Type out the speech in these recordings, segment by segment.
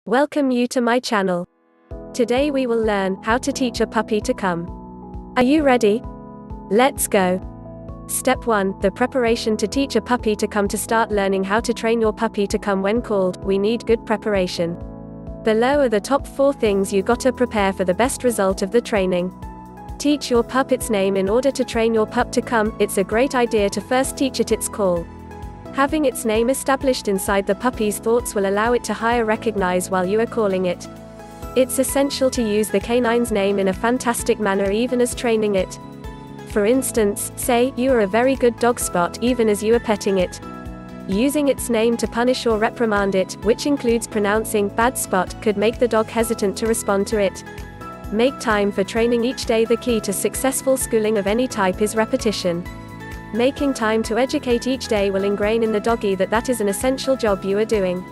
Welcome you to my channel. Today we will learn how to teach a puppy to come. Are you ready? Let's go. Step 1. The preparation to teach a puppy to come. To start learning how to train your puppy to come when called, we need good preparation. Below are the top 4 things you gotta prepare for the best result of the training. Teach your pup its name. In order to train your pup to come, it's a great idea to first teach it its call. Having its name established inside the puppy's thoughts will allow it to recognize while you are calling it. It's essential to use the canine's name in a fantastic manner even as training it. For instance, say, "You are a very good dog, Spot," even as you are petting it. Using its name to punish or reprimand it, which includes pronouncing "bad Spot," could make the dog hesitant to respond to it. Make time for training each day. The key to successful schooling of any type is repetition. Making time to educate each day will ingrain in the doggy that is an essential job you are doing.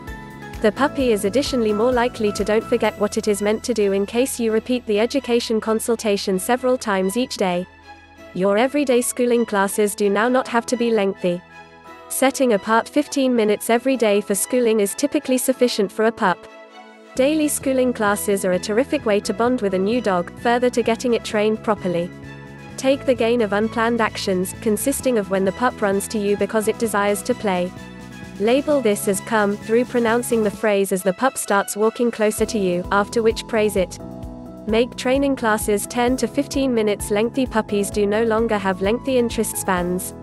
The puppy is additionally more likely to don't forget what it is meant to do in case you repeat the education consultation several times each day. Your everyday schooling classes do now not have to be lengthy. Setting apart 15 minutes every day for schooling is typically sufficient for a pup. Daily schooling classes are a terrific way to bond with a new dog, further to getting it trained properly. Take the gain of unplanned actions, consisting of when the pup runs to you because it desires to play. Label this as "come" through pronouncing the phrase as the pup starts walking closer to you, after which praise it. Make training classes 10 to 15 minutes lengthy. Puppies do no longer have lengthy interest spans.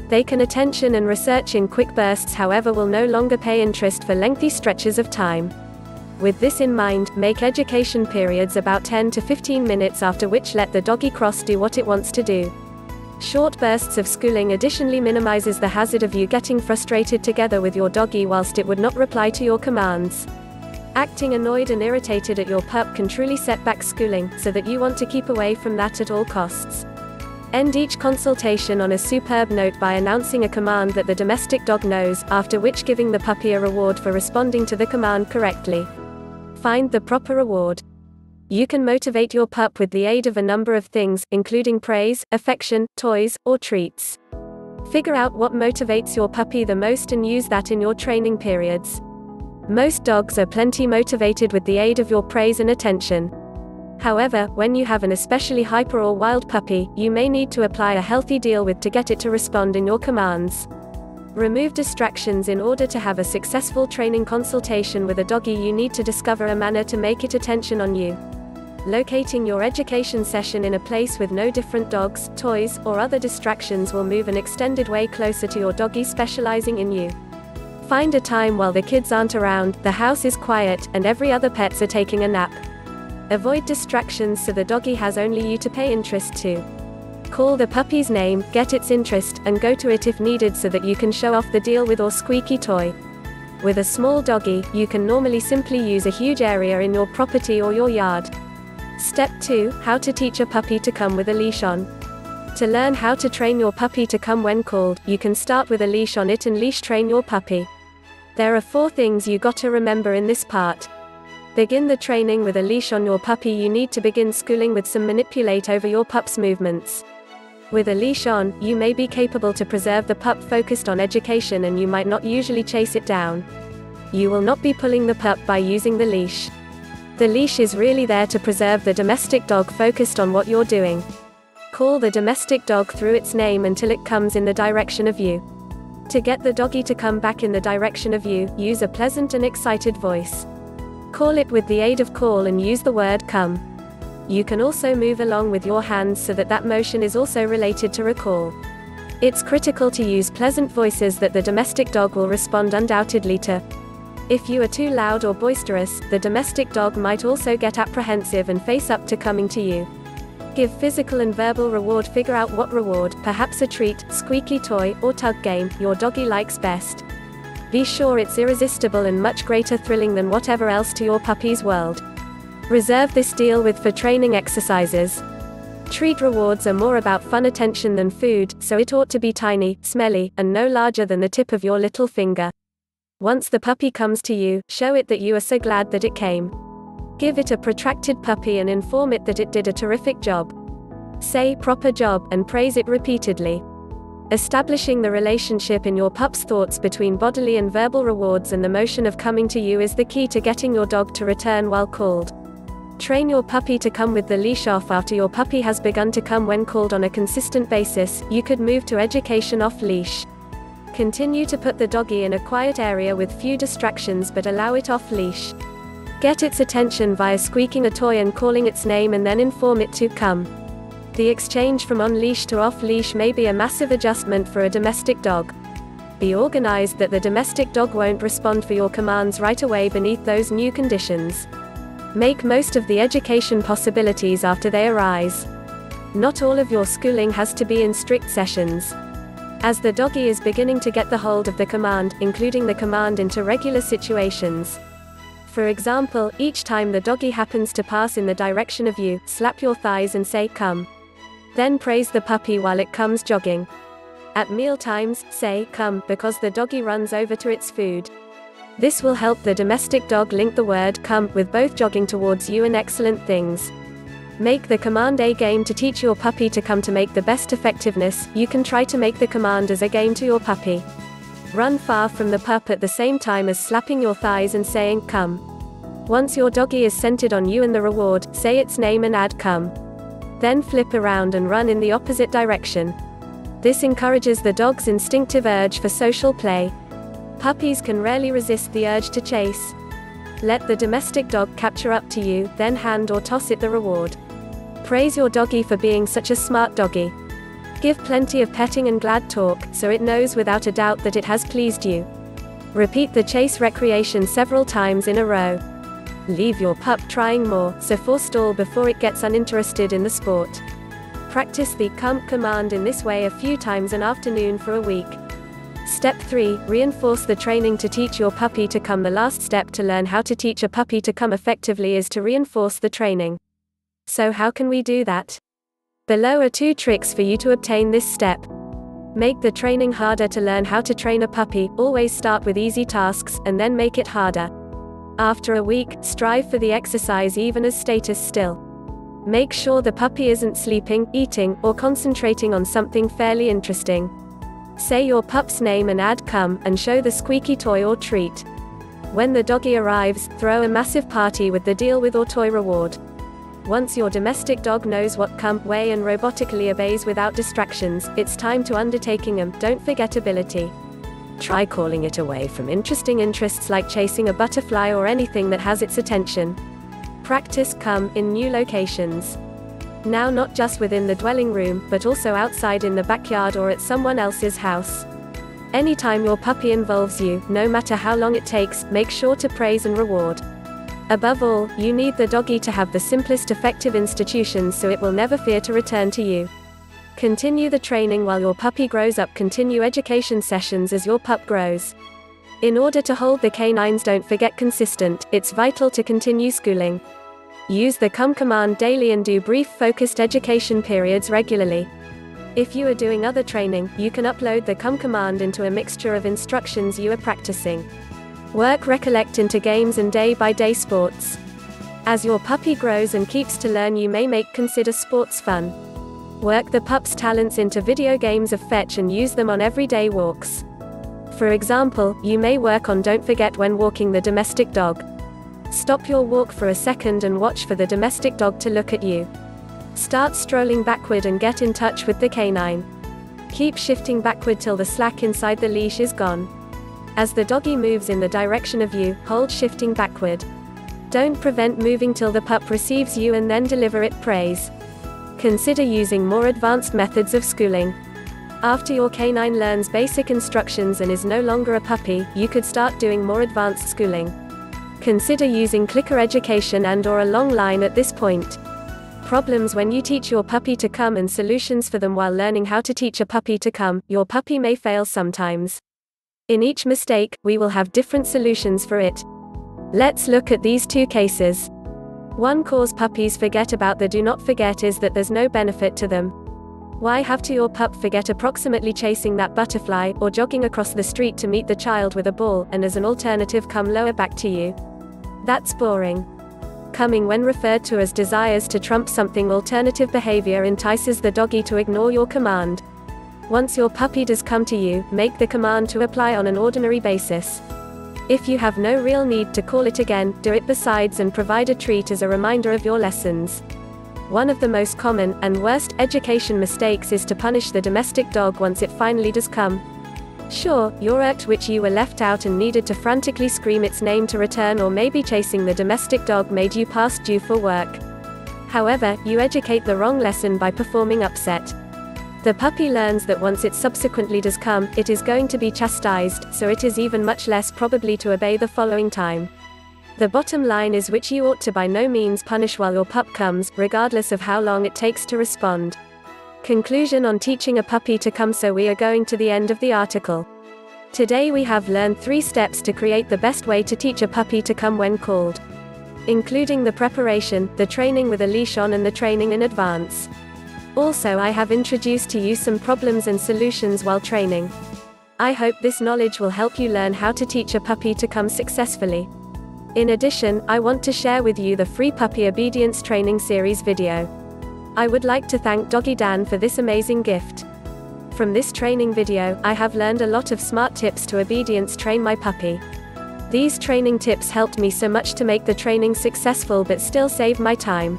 They can attention and research in quick bursts, however will no longer pay interest for lengthy stretches of time. With this in mind, make education periods about 10 to 15 minutes, after which let the doggy cross do what it wants to do. Short bursts of schooling additionally minimizes the hazard of you getting frustrated together with your doggy whilst it would not reply to your commands. Acting annoyed and irritated at your pup can truly set back schooling, so that you want to keep away from that at all costs. End each consultation on a superb note by announcing a command that the domestic dog knows, after which giving the puppy a reward for responding to the command correctly. Find the proper reward. You can motivate your pup with the aid of a number of things, including praise, affection, toys, or treats. Figure out what motivates your puppy the most and use that in your training periods. Most dogs are plenty motivated with the aid of your praise and attention. However, when you have an especially hyper or wild puppy, you may need to apply a healthy deal with to get it to respond in your commands. Remove distractions. In order to have a successful training consultation with a doggy, you need to discover a manner to make it attention on you. Locating your education session in a place with no different dogs, toys, or other distractions will move an extended way closer to your doggy specializing in you. Find a time while the kids aren't around, the house is quiet, and every other pets are taking a nap. Avoid distractions so the doggy has only you to pay interest to. Call the puppy's name, get its interest, and go to it if needed so that you can show off the deal with or squeaky toy. With a small doggy, you can normally simply use a huge area in your property or your yard. Step 2. How to teach a puppy to come with a leash on. To learn how to train your puppy to come when called, you can start with a leash on it and leash train your puppy. There are 4 things you gotta remember in this part. Begin the training with a leash on your puppy. You need to begin schooling with some manipulate over your pup's movements. With a leash on, you may be capable to preserve the pup focused on education and you might not usually chase it down. You will not be pulling the pup by using the leash. The leash is really there to preserve the domestic dog focused on what you're doing. Call the domestic dog through its name until it comes in the direction of you. To get the doggy to come back in the direction of you, use a pleasant and excited voice. Call it with the aid of call and use the word "come." You can also move along with your hands so that motion is also related to recall. It's critical to use pleasant voices that the domestic dog will respond undoubtedly to. If you are too loud or boisterous, the domestic dog might also get apprehensive and face up to coming to you. Give physical and verbal reward. Figure out what reward, perhaps a treat, squeaky toy, or tug game, your doggy likes best. Be sure it's irresistible and much greater thrilling than whatever else to your puppy's world. Reserve this deal for training exercises. Treat rewards are more about fun attention than food, so it ought to be tiny, smelly, and no larger than the tip of your little finger. Once the puppy comes to you, show it that you are so glad that it came. Give it a protracted puppy and inform it that it did a terrific job. Say "proper job" and praise it repeatedly. Establishing the relationship in your pup's thoughts between bodily and verbal rewards and the motion of coming to you is the key to getting your dog to return while called. Train your puppy to come with the leash off. After your puppy has begun to come when called on a consistent basis, you could move to education off leash. Continue to put the doggy in a quiet area with few distractions, but allow it off leash. Get its attention via squeaking a toy and calling its name, and then inform it to come. The exchange from on-leash to off-leash may be a massive adjustment for a domestic dog. Be organized that the domestic dog won't respond for your commands right away beneath those new conditions. Make most of the education possibilities after they arise. Not all of your schooling has to be in strict sessions. As the doggy is beginning to get the hold of the command, including the command into regular situations. For example, each time the doggy happens to pass in the direction of you, slap your thighs and say, "Come." Then praise the puppy while it comes jogging. At meal times, say, "Come," because the doggy runs over to its food. This will help the domestic dog link the word "come" with both jogging towards you and excellent things. Make the command a game to teach your puppy to come. To make the best effectiveness, you can try to make the command as a game to your puppy. Run far from the pup at the same time as slapping your thighs and saying, "Come." Once your doggy is centered on you and the reward, say its name and add "come." Then flip around and run in the opposite direction. This encourages the dog's instinctive urge for social play. Puppies can rarely resist the urge to chase. Let the domestic dog capture up to you, then hand or toss it the reward. Praise your doggy for being such a smart doggy. Give plenty of petting and glad talk, so it knows without a doubt that it has pleased you. Repeat the chase recreation several times in a row. Leave your pup trying more, so forestall before it gets uninterested in the sport. Practice the "come" command in this way a few times an afternoon for a week. Step 3. Reinforce the training to teach your puppy to come. The last step to learn how to teach a puppy to come effectively is to reinforce the training. So how can we do that? Below are 2 tricks for you to obtain this step. Make the training harder. To learn how to train a puppy, always start with easy tasks, and then make it harder. After a week, strive for the exercise even as status still. Make sure the puppy isn't sleeping, eating, or concentrating on something fairly interesting. Say your pup's name and add "come," and show the squeaky toy or treat. When the doggy arrives, throw a massive party with the deal with or toy reward. Once your domestic dog knows what "come" way and robotically obeys without distractions, it's time to undertaking them. Don't forget ability. Try calling it away from interesting interests like chasing a butterfly or anything that has its attention. Practice "come" in new locations. Now not just within the dwelling room, but also outside in the backyard or at someone else's house. Anytime your puppy involves you, no matter how long it takes, make sure to praise and reward. Above all, you need the doggy to have the simplest effective institutions so it will never fear to return to you. Continue the training while your puppy grows up. Continue education sessions as your pup grows. In order to hold the canines, don't forget consistent, it's vital to continue schooling. Use the "come" command daily and do brief focused education periods regularly. If you are doing other training, you can upload the "come" command into a mixture of instructions you are practicing. Work recollect into games and day-by-day sports. As your puppy grows and keeps to learn, you may consider sports fun. Work the pup's talents into video games of fetch and use them on everyday walks. For example, you may work on "don't forget" when walking the domestic dog. Stop your walk for a second and watch for the domestic dog to look at you. Start strolling backward and get in touch with the canine. Keep shifting backward till the slack inside the leash is gone. As the doggy moves in the direction of you, hold shifting backward. Don't prevent moving till the pup receives you and then deliver it praise. Consider using more advanced methods of schooling. After your canine learns basic instructions and is no longer a puppy, you could start doing more advanced schooling. Consider using clicker education and/or a long line at this point. Problems when you teach your puppy to come and solutions for them. While learning how to teach a puppy to come, your puppy may fail sometimes. In each mistake, we will have different solutions for it. Let's look at these 2 cases. One cause puppies forget about the "do not forget" is that there's no benefit to them. Why have to your pup forget approximately chasing that butterfly, or jogging across the street to meet the child with a ball, and as an alternative come lower back to you? That's boring. Coming, when referred to as desires to trump something alternative behavior, entices the doggy to ignore your command. Once your puppy does come to you, make the command to apply on an ordinary basis. If you have no real need to call it again, do it besides and provide a treat as a reminder of your lessons. One of the most common, and worst, education mistakes is to punish the domestic dog once it finally does come. Sure, you're irked which you were left out and needed to frantically scream its name to return, or maybe chasing the domestic dog made you past due for work. However, you educate the wrong lesson by performing upset. The puppy learns that once it subsequently does come, it is going to be chastised, so it is even much less probably to obey the following time. The bottom line is which you ought to by no means punish while your pup comes, regardless of how long it takes to respond. Conclusion on teaching a puppy to come. So we are going to the end of the article. Today we have learned 3 steps to create the best way to teach a puppy to come when called, including the preparation, the training with a leash on, and the training in advance. Also, I have introduced to you some problems and solutions while training. I hope this knowledge will help you learn how to teach a puppy to come successfully. In addition, I want to share with you the free puppy obedience training series video. I would like to thank Doggy Dan for this amazing gift. From this training video, I have learned a lot of smart tips to obedience train my puppy. These training tips helped me so much to make the training successful but still save my time.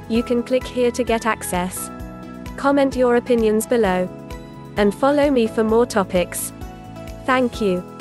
You can click here to get access. Comment your opinions below. And follow me for more topics. Thank you.